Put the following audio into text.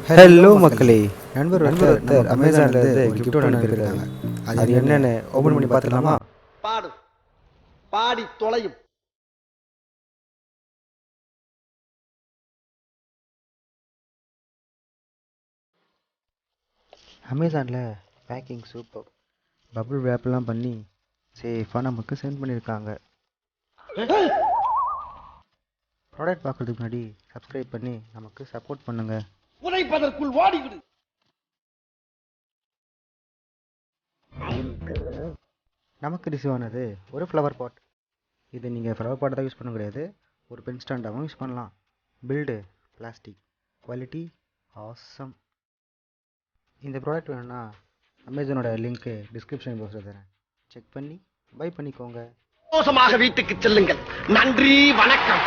Hello மக்களே, நண்பர் ஒருத்தர் அமேசான்லேருந்து ஒரு கிஃப்ட் அனுப்பியிருக்காங்க. அது என்னென்னு ஓப்பன் பண்ணி பார்த்துக்கலாமா? பாடு பாடி தொலையும். அமேசானில் பேக்கிங் சூப்பர், பபுள் ரேப்லாம் பண்ணி சேஃபாக நமக்கு சென்ட் பண்ணியிருக்காங்க. ப்ராடக்ட் பார்க்குறதுக்கு முன்னாடி சப்ஸ்கிரைப் பண்ணி நமக்கு சப்போர்ட் பண்ணுங்கள். உழைப்பதற்குள் வாடிவிடு. நமக்கு ரிசீவ் ஆனது ஒரு ஃப்ளவர் பாட். இது நீங்கள் ஃப்ளவர் பாட்டை தான் யூஸ் பண்ண முடியாது, ஒரு பென் ஸ்டாண்டாகவும் யூஸ் பண்ணலாம். Build plastic, quality awesome. இந்த ப்ராடக்ட் வேணும்னா அமேசானோட லிங்க்கு டிஸ்கிரிப்ஷன் பாக்ஸில் தரேன், செக் பண்ணி பை பண்ணிக்கோங்க. மோசமாக வீட்டுக்கு செல்லுங்கள். நன்றி, வணக்கம்.